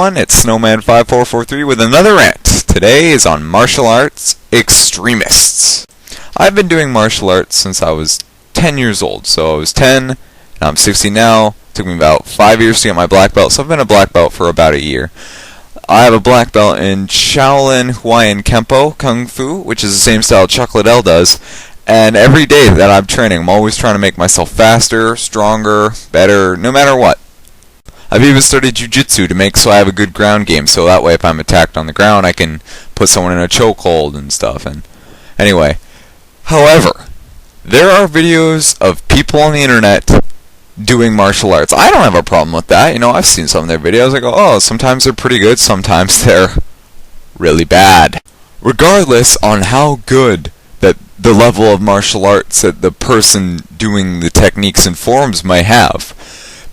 everyone, it's Snowman5443 with another rant. Today is on martial arts extremists. I've been doing martial arts since I was 10 years old. So I was 10, and I'm 60 now. It took me about 5 years to get my black belt, so I've been a black belt for about a year. I have a black belt in Shaolin Hawaiian Kempo Kung Fu, which is the same style Chuck Liddell does. And every day that I'm training, I'm always trying to make myself faster, stronger, better, no matter what. I've even studied jiu-jitsu to make so I have a good ground game, so that way if I'm attacked on the ground, I can put someone in a chokehold and stuff. And anyway, however, there are videos of people on the internet doing martial arts. I don't have a problem with that. You know, I've seen some of their videos. I go, oh, sometimes they're pretty good, sometimes they're really bad. Regardless on how good that the level of martial arts that the person doing the techniques and forms might have,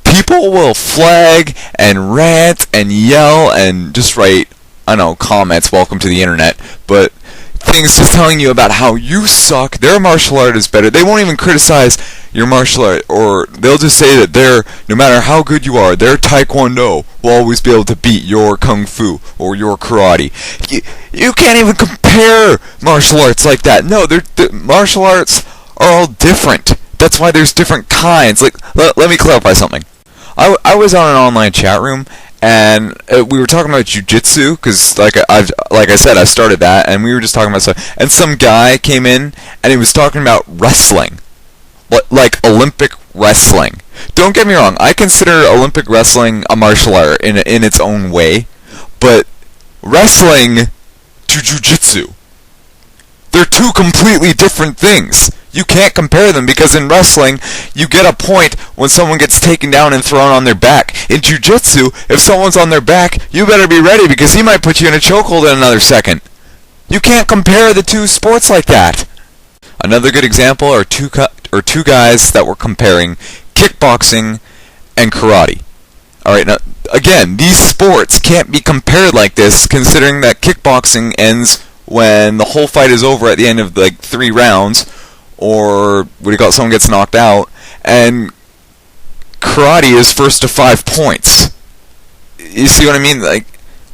people will flag and rant and yell and just write, I don't know, comments, welcome to the internet, but things just telling you about how you suck, their martial art is better. They won't even criticize your martial art, or they'll just say that no matter how good you are, their taekwondo will always be able to beat your kung fu or your karate. You can't even compare martial arts like that. No, the martial arts are all different. That's why there's different kinds. Like, let me clarify something. I was on an online chat room, and we were talking about jiu-jitsu, because like I said, I started that, and we were just talking about stuff, and some guy came in, and he was talking about wrestling, like Olympic wrestling. Don't get me wrong, I consider Olympic wrestling a martial art in its own way, but wrestling to jiu-jitsu, they're two completely different things. You can't compare them, because in wrestling, you get a point when someone gets taken down and thrown on their back. In jiu-jitsu, if someone's on their back, you better be ready, because he might put you in a chokehold in another second. You can't compare the two sports like that. Another good example are two guys that were comparing kickboxing and karate. Alright, now, again, these sports can't be compared like this, considering that kickboxing ends when the whole fight is over at the end of, like, 3 rounds, or what do you call it, someone gets knocked out, and karate is first to 5 points. You see what I mean? Like,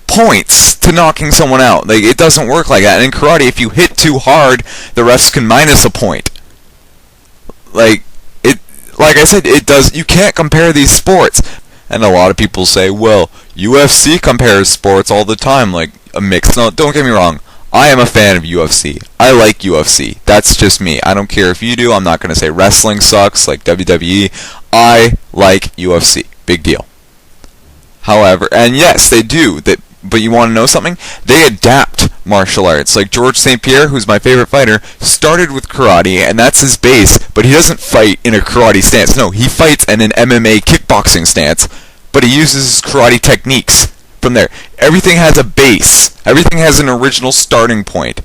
points to knocking someone out. Like, it doesn't work like that. And in karate, if you hit too hard, the refs can minus a point. Like I said, it does. You can't compare these sports. And a lot of people say, well, UFC compares sports all the time, like a mix. No, don't get me wrong. I am a fan of UFC. I like UFC. That's just me. I don't care if you do. I'm not going to say wrestling sucks like WWE. I like UFC. Big deal. However, and yes, they do. But you want to know something? They adapt martial arts. Like George St. Pierre, who's my favorite fighter, started with karate, and that's his base, but he doesn't fight in a karate stance. No, he fights in an MMA kickboxing stance, but he uses his karate techniques from there. Everything has a base. Everything has an original starting point,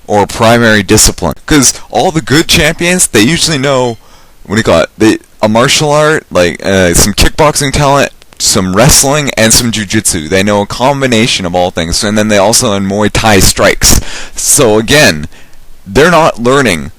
or primary discipline. Because all the good champions, they usually know, what do you call it, a martial art, like some kickboxing talent, some wrestling, and some jiu-jitsu. They know a combination of all things, and then they also learn Muay Thai strikes. So again, they're not learning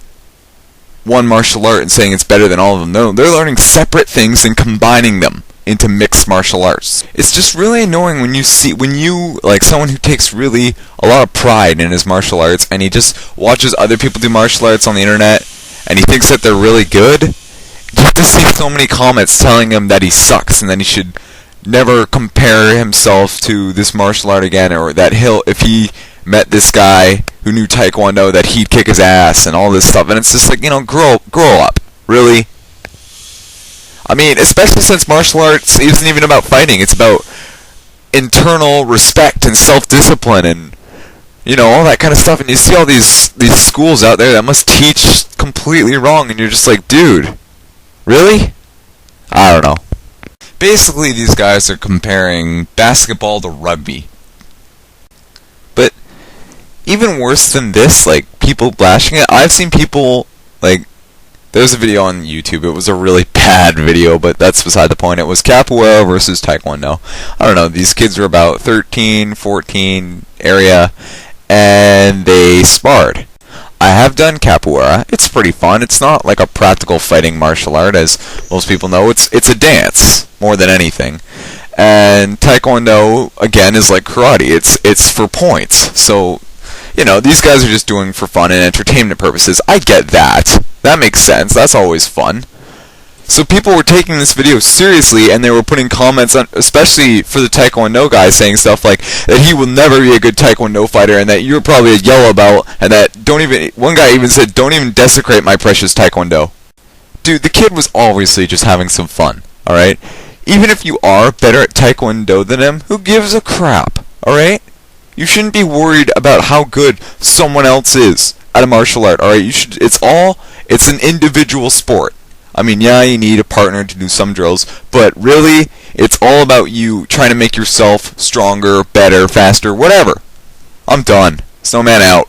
one martial art and saying it's better than all of them. No, they're learning separate things and combining them into mixed martial arts. It's just really annoying when you like someone who takes really a lot of pride in his martial arts, and he just watches other people do martial arts on the internet, and he thinks that they're really good. You have to see so many comments telling him that he sucks, and then he should never compare himself to this martial art again, or that if he met this guy who knew taekwondo, that he'd kick his ass, and all this stuff. And it's just like, you know, grow up. Really? I mean, especially since martial arts isn't even about fighting. It's about internal respect and self-discipline and, you know, all that kind of stuff. And you see all these schools out there that must teach completely wrong, and you're just like, dude, really? I don't know. Basically, these guys are comparing basketball to rugby. But even worse than this, like, people bashing it, I've seen people, like, there's a video on YouTube. It was a really bad video, but that's beside the point. It was capoeira versus taekwondo. I don't know, these kids were about 13, 14 area, and they sparred. I have done capoeira. It's pretty fun. It's not like a practical fighting martial art, as most people know. It's a dance, more than anything. And Taekwondo, again, is like karate. It's for points. So, these guys are just doing for fun and entertainment purposes. I get that. That makes sense. That's always fun. So people were taking this video seriously, and they were putting comments on, especially for the Taekwondo guy, saying stuff like that he will never be a good Taekwondo fighter, and that you're probably a yellow belt, and that one guy even said, don't even desecrate my precious Taekwondo. Dude, the kid was obviously just having some fun, alright? Even if you are better at Taekwondo than him, who gives a crap, alright? You shouldn't be worried about how good someone else is at a martial art, alright? It's an individual sport. I mean, yeah, you need a partner to do some drills, but really, it's all about you trying to make yourself stronger, better, faster, whatever. I'm done. Snowman out.